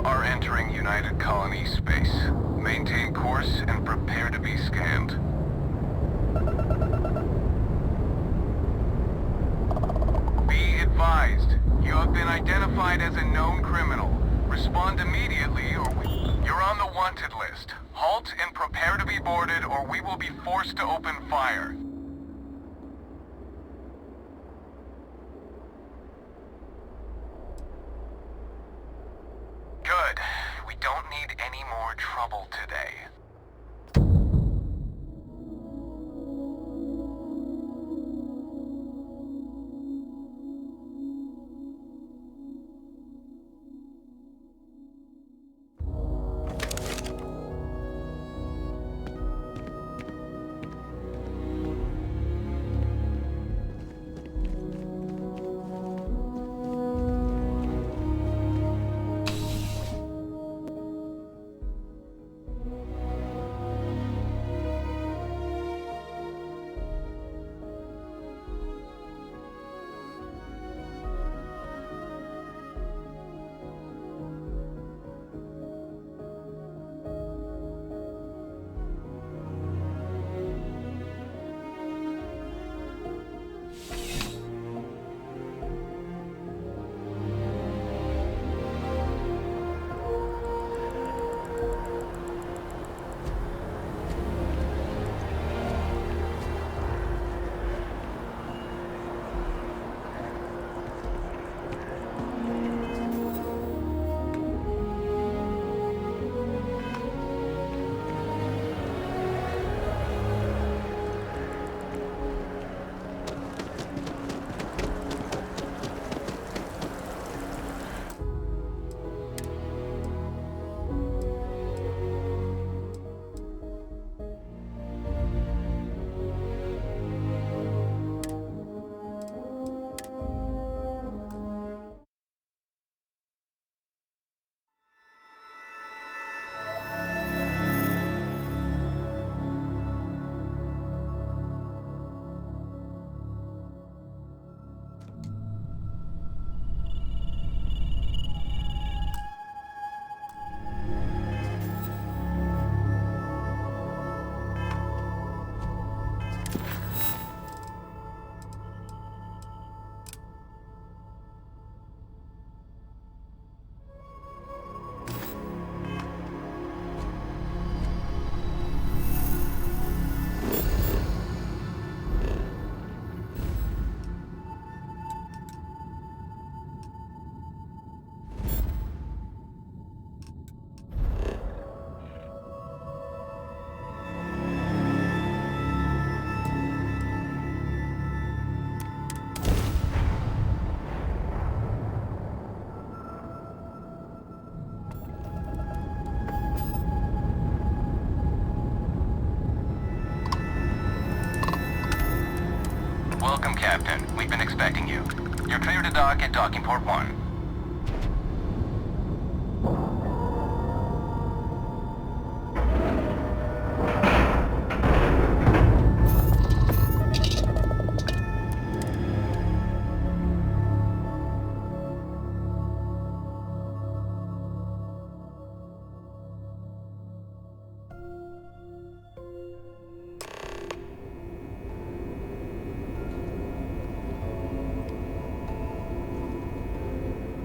are entering United Colony space. Maintain course and prepare to be scanned. Be advised, you have been identified as a known criminal. Respond immediately or you're on the wanted list. Halt and prepare to be boarded or we will be forced to open fire. Good. We don't need any more trouble today. Welcome, Captain. We've been expecting you. You're clear to dock at Docking Port 1.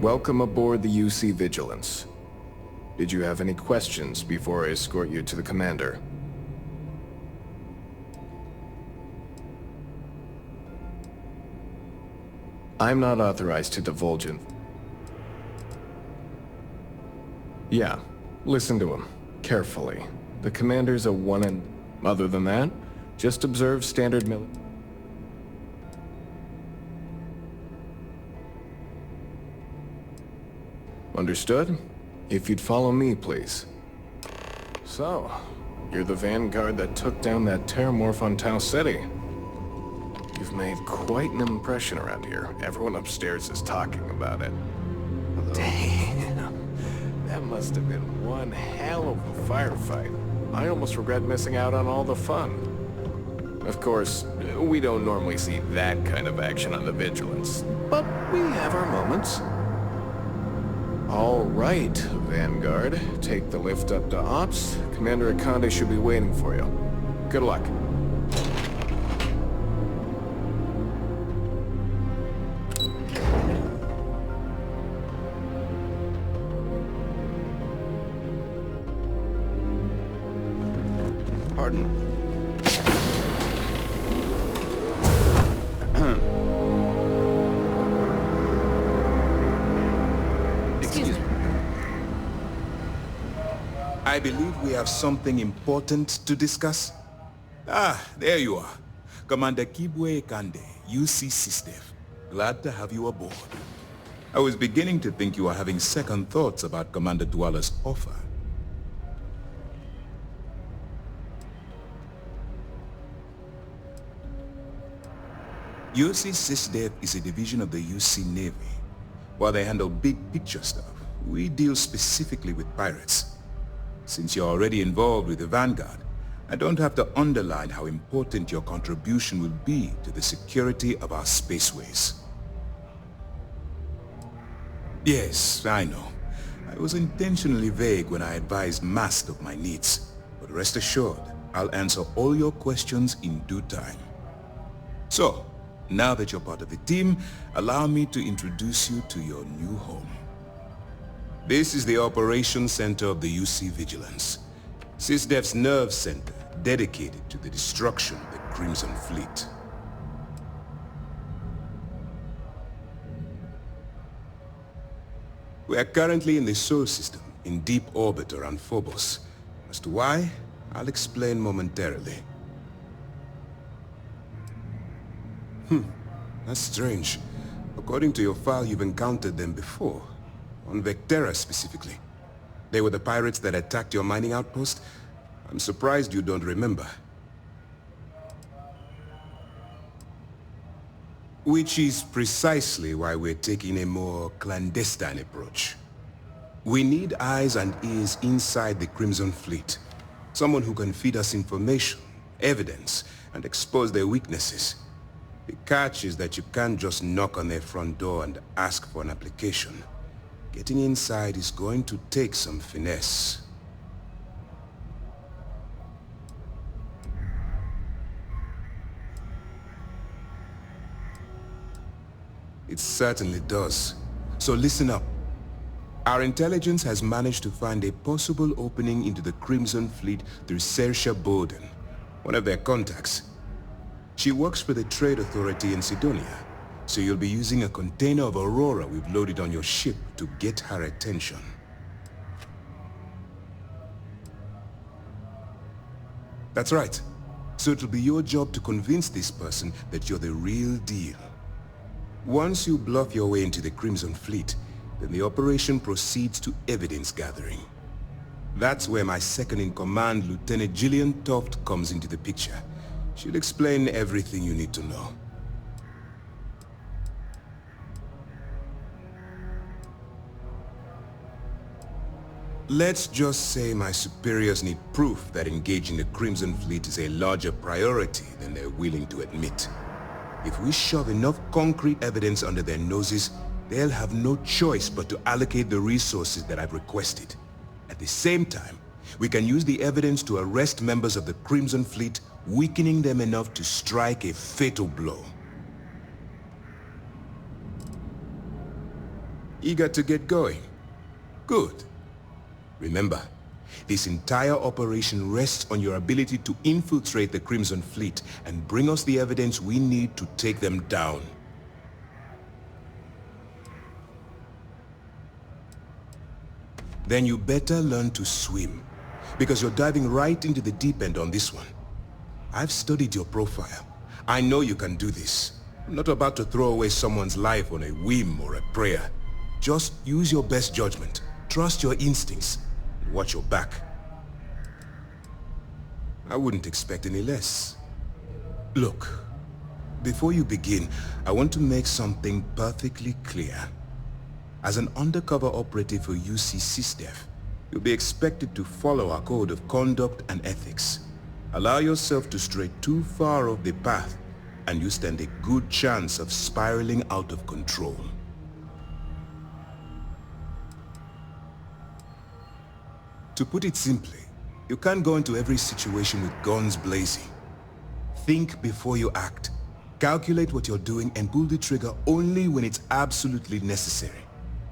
Welcome aboard the UC Vigilance. Did you have any questions before I escort you to the commander? I'm not authorized to divulge it. Yeah, listen to him, carefully. The commander's a one and... Other than that, just observe standard military. Understood? If you'd follow me, please. So, you're the vanguard that took down that terramorph on Tau City. You've made quite an impression around here. Everyone upstairs is talking about it. Damn. That must have been one hell of a firefight. I almost regret missing out on all the fun. Of course, we don't normally see that kind of action on the Vigilance, but we have our moments. All right, Vanguard. Take the lift up to Ops. Commander Akande should be waiting for you. Good luck. Pardon? Excuse me. I believe we have something important to discuss. Ah, there you are. Commander Kibwe Kande, UC SysDev. Glad to have you aboard. I was beginning to think you were having second thoughts about Commander Dwala's offer. UC SysDev is a division of the UC Navy. While they handle big picture stuff, we deal specifically with pirates. Since you're already involved with the Vanguard, I don't have to underline how important your contribution will be to the security of our spaceways. Yes, I know. I was intentionally vague when I advised Mast of my needs, but rest assured, I'll answer all your questions in due time. So, now that you're part of the team, allow me to introduce you to your new home. This is the Operations Center of the UC Vigilance, SysDev's nerve center dedicated to the destruction of the Crimson Fleet. We are currently in the Sol system, in deep orbit around Phobos. As to why, I'll explain momentarily. That's strange. According to your file, you've encountered them before. On Vectera specifically. They were the pirates that attacked your mining outpost? I'm surprised you don't remember. Which is precisely why we're taking a more clandestine approach. We need eyes and ears inside the Crimson Fleet. Someone who can feed us information, evidence, and expose their weaknesses. The catch is that you can't just knock on their front door and ask for an application. Getting inside is going to take some finesse. It certainly does. So listen up. Our intelligence has managed to find a possible opening into the Crimson Fleet through Saoirse Bolden, one of their contacts. She works for the Trade Authority in Sidonia, so you'll be using a container of Aurora we've loaded on your ship to get her attention. That's right. So it'll be your job to convince this person that you're the real deal. Once you bluff your way into the Crimson Fleet, then the operation proceeds to evidence gathering. That's where my second-in-command, Lieutenant Gillian Toft, comes into the picture. She'll explain everything you need to know. Let's just say my superiors need proof that engaging the Crimson Fleet is a larger priority than they're willing to admit. If we shove enough concrete evidence under their noses, they'll have no choice but to allocate the resources that I've requested. At the same time, we can use the evidence to arrest members of the Crimson Fleet, weakening them enough to strike a fatal blow. Eager to get going? Good. Remember, this entire operation rests on your ability to infiltrate the Crimson Fleet and bring us the evidence we need to take them down. Then you better learn to swim, because you're diving right into the deep end on this one. I've studied your profile. I know you can do this. I'm not about to throw away someone's life on a whim or a prayer. Just use your best judgment. Trust your instincts. And watch your back. I wouldn't expect any less. Look, before you begin, I want to make something perfectly clear. As an undercover operative for UC SysDev, you'll be expected to follow our code of conduct and ethics. Allow yourself to stray too far off the path, and you stand a good chance of spiraling out of control. To put it simply, you can't go into every situation with guns blazing. Think before you act. Calculate what you're doing and pull the trigger only when it's absolutely necessary.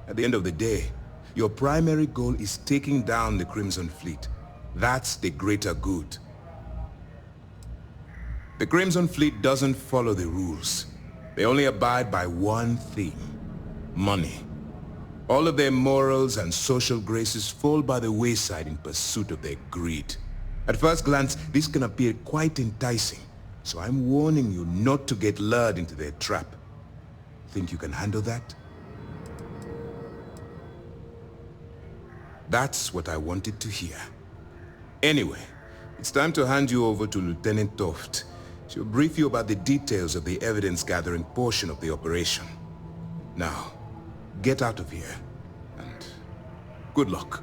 At the end of the day, your primary goal is taking down the Crimson Fleet. That's the greater good. The Crimson Fleet doesn't follow the rules. They only abide by one thing: money. All of their morals and social graces fall by the wayside in pursuit of their greed. At first glance, this can appear quite enticing, so I'm warning you not to get lured into their trap. Think you can handle that? That's what I wanted to hear. Anyway, it's time to hand you over to Lieutenant Toft. She'll brief you about the details of the evidence-gathering portion of the operation. Now, get out of here, and good luck.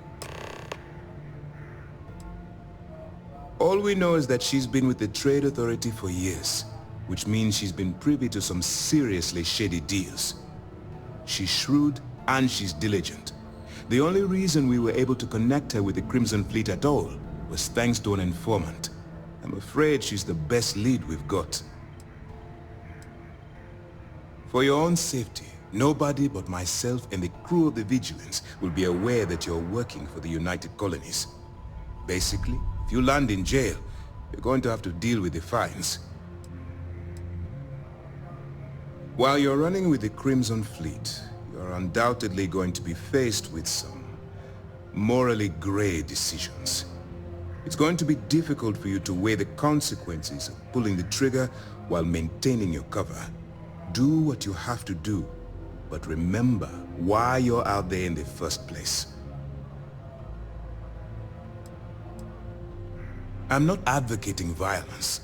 All we know is that she's been with the Trade Authority for years, which means she's been privy to some seriously shady deals. She's shrewd and she's diligent. The only reason we were able to connect her with the Crimson Fleet at all was thanks to an informant. I'm afraid she's the best lead we've got. For your own safety, nobody but myself and the crew of the Vigilance will be aware that you're working for the United Colonies. Basically, if you land in jail, you're going to have to deal with the fines. While you're running with the Crimson Fleet, you're undoubtedly going to be faced with some morally gray decisions. It's going to be difficult for you to weigh the consequences of pulling the trigger while maintaining your cover. Do what you have to do, but remember why you're out there in the first place. I'm not advocating violence.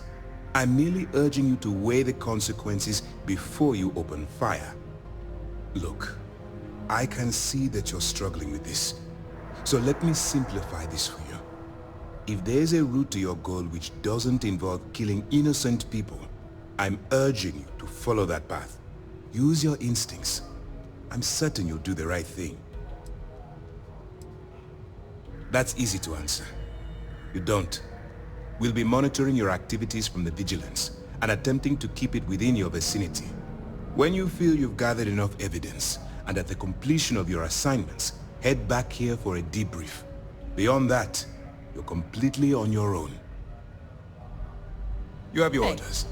I'm merely urging you to weigh the consequences before you open fire. Look, I can see that you're struggling with this. So let me simplify this for you. If there's a route to your goal which doesn't involve killing innocent people, I'm urging you to follow that path. Use your instincts. I'm certain you'll do the right thing. That's easy to answer. You don't. We'll be monitoring your activities from the Vigilance and attempting to keep it within your vicinity. When you feel you've gathered enough evidence and at the completion of your assignments, head back here for a debrief. Beyond that, you're completely on your own. You have your orders.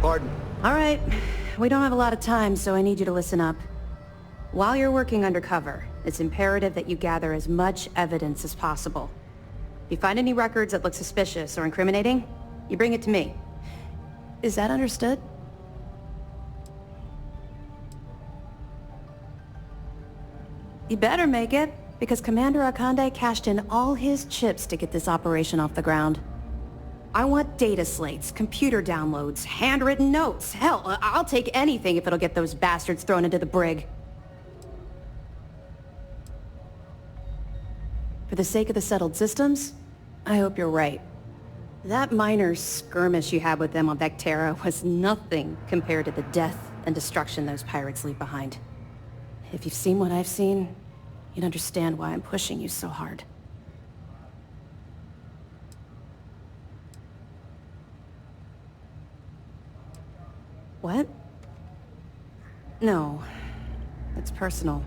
Pardon. All right. We don't have a lot of time, so I need you to listen up. While you're working undercover, it's imperative that you gather as much evidence as possible. If you find any records that look suspicious or incriminating, you bring it to me. Is that understood? You better make it, because Commander Akande cashed in all his chips to get this operation off the ground. I want data slates, computer downloads, handwritten notes. Hell, I'll take anything if it'll get those bastards thrown into the brig. For the sake of the settled systems, I hope you're right. That minor skirmish you had with them on Vectera was nothing compared to the death and destruction those pirates leave behind. If you've seen what I've seen, you'd understand why I'm pushing you so hard. What? No. It's personal.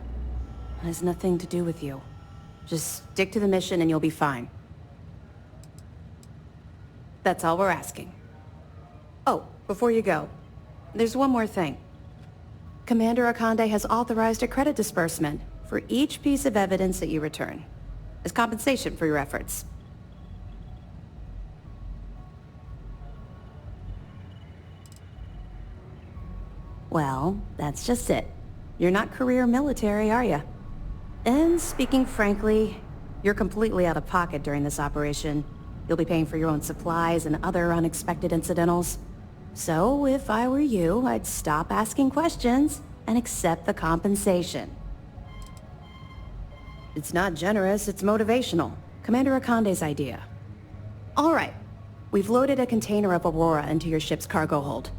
It has nothing to do with you. Just stick to the mission and you'll be fine. That's all we're asking. Oh, before you go, there's one more thing. Commander Akande has authorized a credit disbursement for each piece of evidence that you return, as compensation for your efforts. Well, that's just it. You're not career military, are you? And speaking frankly, you're completely out of pocket during this operation. You'll be paying for your own supplies and other unexpected incidentals. So, if I were you, I'd stop asking questions and accept the compensation. It's not generous, it's motivational. Commander Akande's idea. All right. We've loaded a container of Aurora into your ship's cargo hold.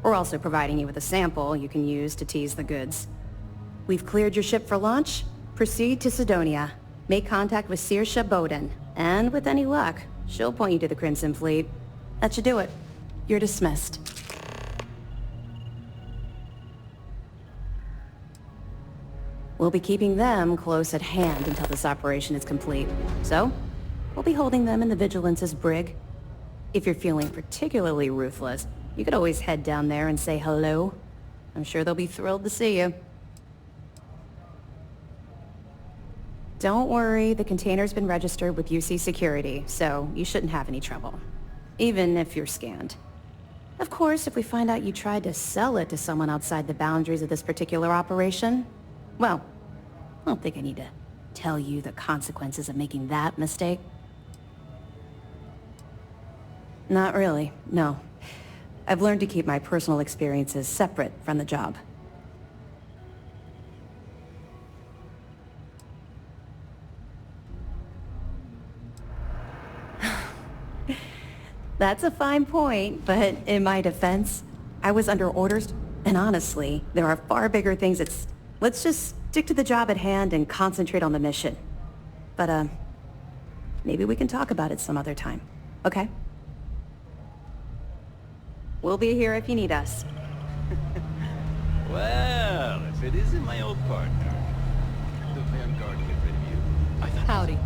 We're also providing you with a sample you can use to tease the goods. We've cleared your ship for launch. Proceed to Sidonia. Make contact with Saoirse Bowden. And with any luck, she'll point you to the Crimson Fleet. That should do it. You're dismissed. We'll be keeping them close at hand until this operation is complete. So, we'll be holding them in the Vigilance's brig. If you're feeling particularly ruthless, you could always head down there and say hello. I'm sure they'll be thrilled to see you. Don't worry, the container's been registered with UC Security, so you shouldn't have any trouble. Even if you're scanned. Of course, if we find out you tried to sell it to someone outside the boundaries of this particular operation, well, I don't think I need to tell you the consequences of making that mistake. Not really, no. I've learned to keep my personal experiences separate from the job. That's a fine point, but in my defense, I was under orders, and honestly, there are far bigger things let's just stick to the job at hand and concentrate on the mission. But, maybe we can talk about it some other time, okay? We'll be here if you need us. Well, if it isn't my old partner, the Vanguard get rid of you. I thought Howdy.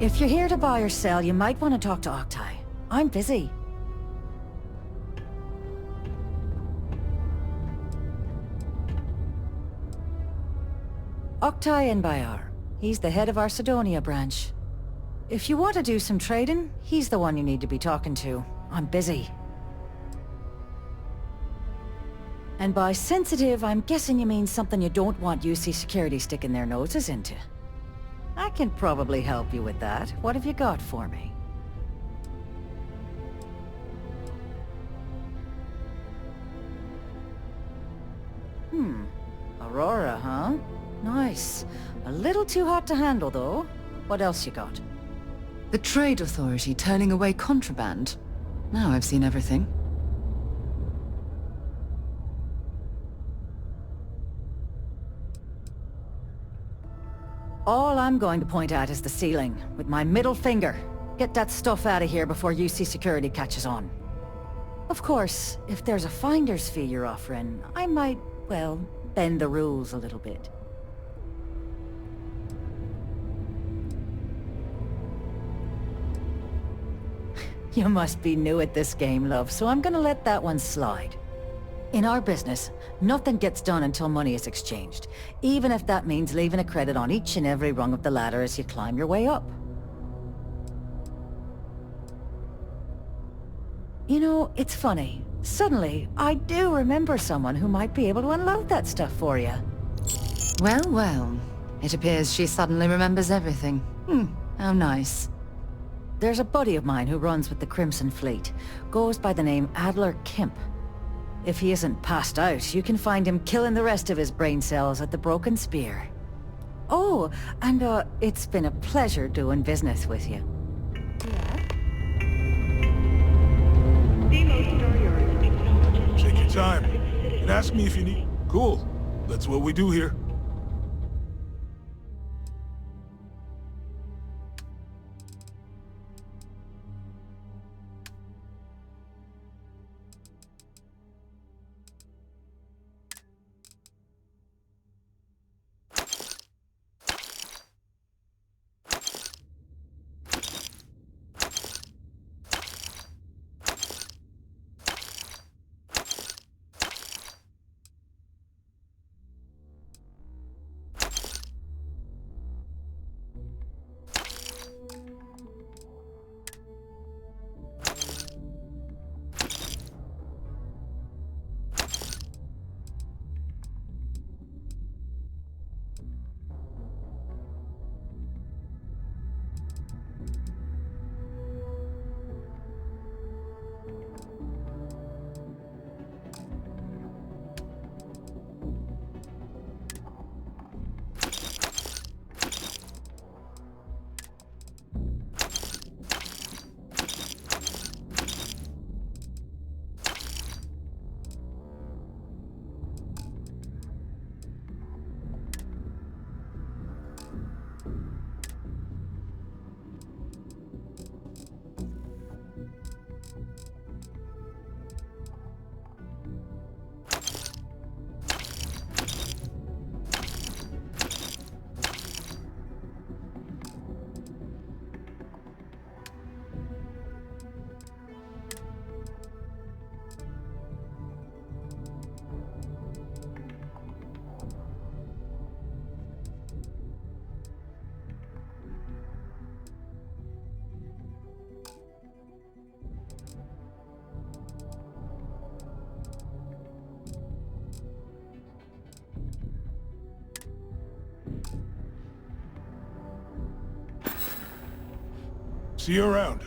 If you're here to buy or sell, you might want to talk to Octai. I'm busy. Octai Bayar. He's the head of our Sidonia branch. If you want to do some trading, he's the one you need to be talking to. I'm busy. And by sensitive, I'm guessing you mean something you don't want UC Security sticking their noses into. I can probably help you with that. What have you got for me? Aurora, huh? Nice. A little too hot to handle, though. What else you got? The Trade Authority turning away contraband. Now I've seen everything. All I'm going to point at is the ceiling, with my middle finger. Get that stuff out of here before UC Security catches on. Of course, if there's a finder's fee you're offering, I might, well, bend the rules a little bit. You must be new at this game, love, so I'm gonna let that one slide. In our business, nothing gets done until money is exchanged, even if that means leaving a credit on each and every rung of the ladder as you climb your way up. You know, it's funny. Suddenly, I do remember someone who might be able to unload that stuff for you. Well, well. It appears she suddenly remembers everything. How nice. There's a buddy of mine who runs with the Crimson Fleet. Goes by the name Adler Kemp. If he isn't passed out, you can find him killing the rest of his brain cells at the Broken Spear. Oh, and it's been a pleasure doing business with you. Take your time. And ask me if you need... Cool. That's what we do here. See you around.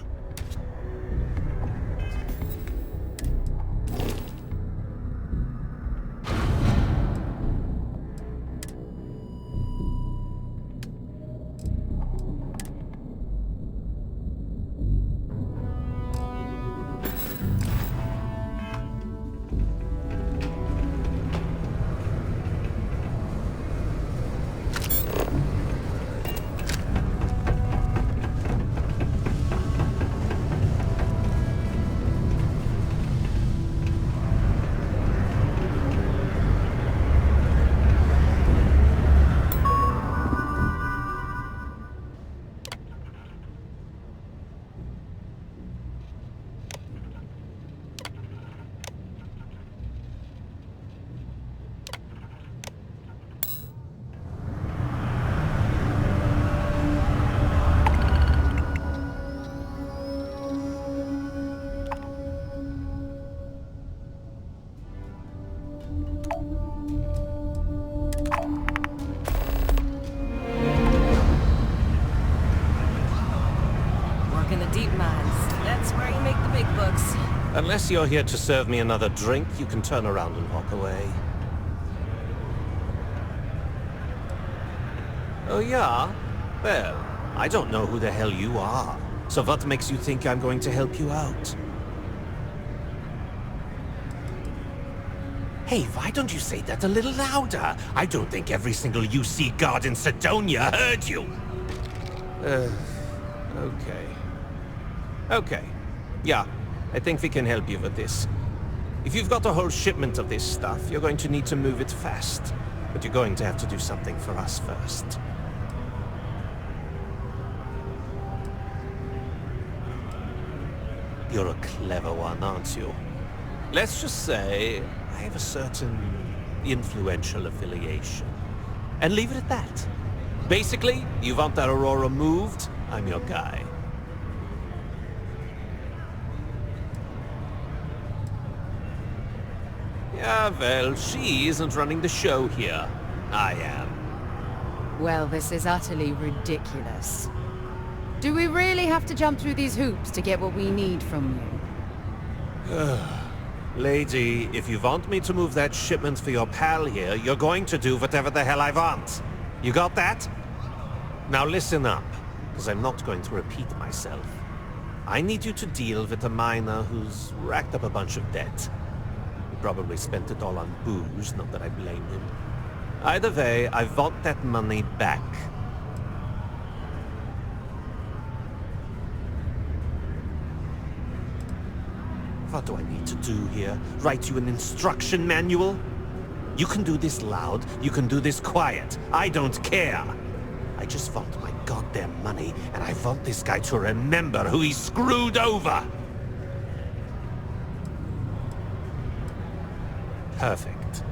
make the big bucks. Unless you're here to serve me another drink, you can turn around and walk away. Oh yeah? Well, I don't know who the hell you are. So what makes you think I'm going to help you out? Hey, why don't you say that a little louder? I don't think every single UC guard in Sidonia heard you. Okay. Okay. Yeah, I think we can help you with this. If you've got a whole shipment of this stuff, you're going to need to move it fast. But you're going to have to do something for us first. You're a clever one, aren't you? Let's just say I have a certain influential affiliation. And leave it at that. Basically, you want that Aurora moved, I'm your guy. Yeah, well, she isn't running the show here. I am. Well, this is utterly ridiculous. Do we really have to jump through these hoops to get what we need from you? Lady, if you want me to move that shipment for your pal here, you're going to do whatever the hell I want. You got that? Now listen up, because I'm not going to repeat myself. I need you to deal with a miner who's racked up a bunch of debt. He probably spent it all on booze, not that I blame him. Either way, I want that money back. What do I need to do here? Write you an instruction manual? You can do this loud, you can do this quiet. I don't care. I just want my goddamn money, and I want this guy to remember who he screwed over. Perfect.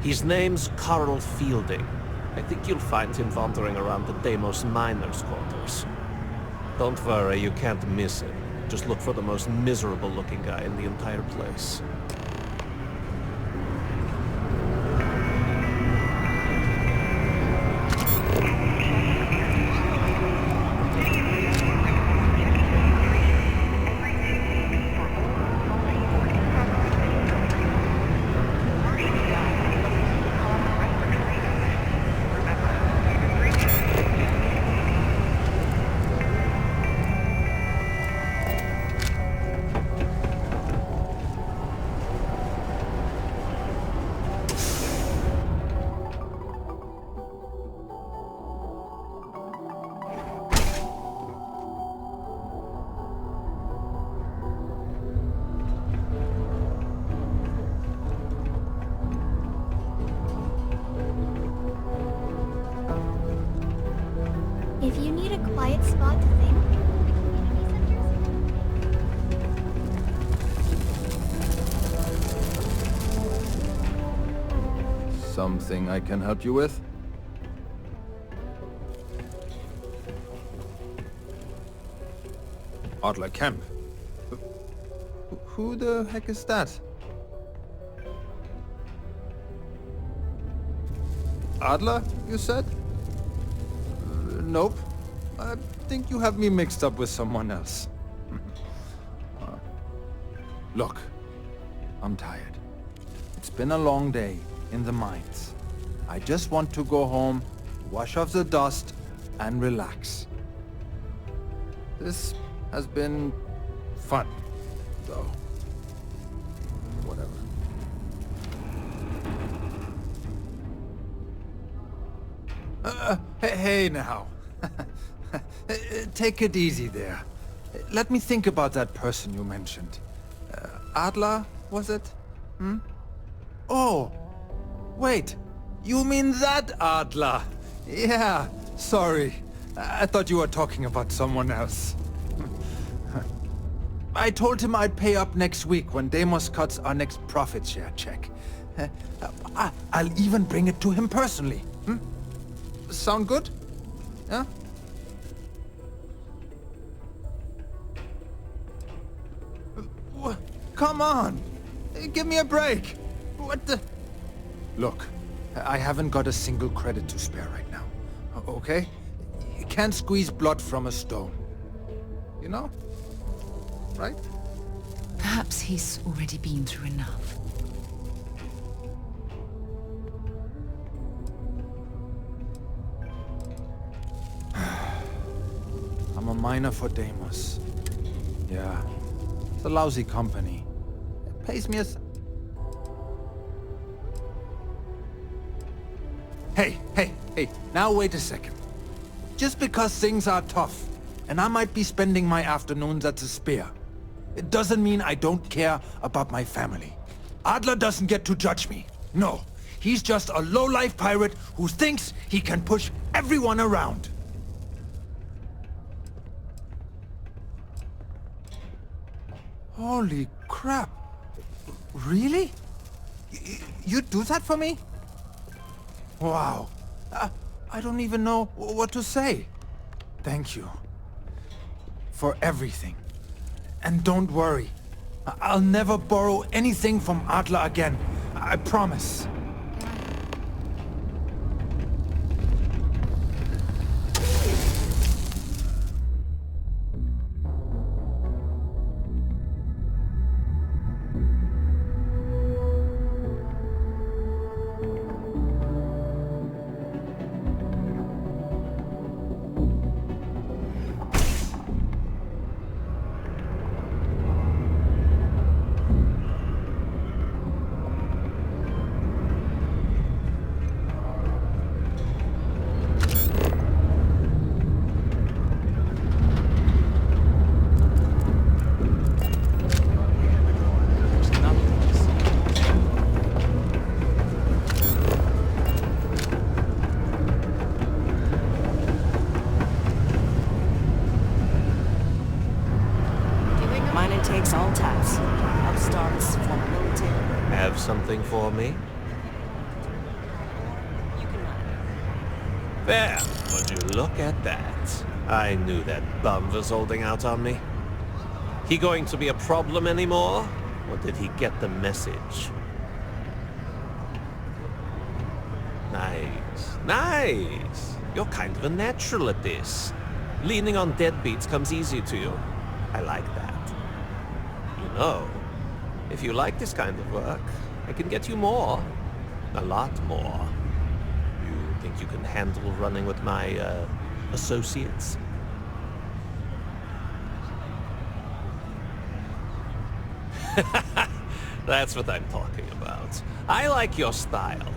His name's Carl Fielding. I think you'll find him wandering around the Deimos miners' quarters. Don't worry, you can't miss him. Just look for the most miserable-looking guy in the entire place. If you need a quiet spot to think, the community centers. Something I can help you with? Adler Kemp. Who the heck is that? Adler, you said? Nope. I think you have me mixed up with someone else. Look, I'm tired. It's been a long day in the mines. I just want to go home, wash off the dust, and relax. This has been fun, though. Whatever. Hey now. Take it easy there. Let me think about that person you mentioned. Adler, was it? Hmm? Oh, wait. You mean that Adler? Yeah, sorry. I thought you were talking about someone else. I told him I'd pay up next week when Deimos cuts our next profit share check. I'll even bring it to him personally. Hmm? Sound good? Yeah? Come on! Give me a break! What the... Look, I haven't got a single credit to spare right now. Okay? You can't squeeze blood from a stone. You know? right? Perhaps he's already been through enough. I'm a miner for Deimos. Yeah, it's a lousy company. It pays me as... Hey, now wait a second. Just because things are tough, and I might be spending my afternoons at the Spear, it doesn't mean I don't care about my family. Adler doesn't get to judge me. No, he's just a low-life pirate who thinks he can push everyone around. Holy crap. Really? You'd do that for me? Wow. I don't even know what to say. Thank you. For everything. And don't worry. I'll never borrow anything from Adler again. I promise. Takes all types. Upstarts, former military. Have something for me? There, would you look at that? I knew that bum was holding out on me. He going to be a problem anymore? Or did he get the message? Nice. You're kind of a natural at this. Leaning on deadbeats comes easy to you. I like that. You know, if you like this kind of work, I can get you more. A lot more. You think you can handle running with my, associates? That's what I'm talking about. I like your style.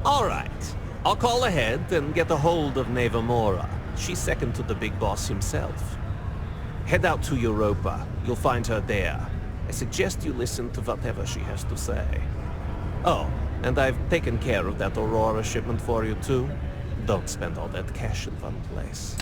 All right. I'll call ahead and get a hold of Nevamora. She's second to the big boss himself. Head out to Europa. You'll find her there. I suggest you listen to whatever she has to say. Oh, and I've taken care of that Aurora shipment for you too. Don't spend all that cash in one place.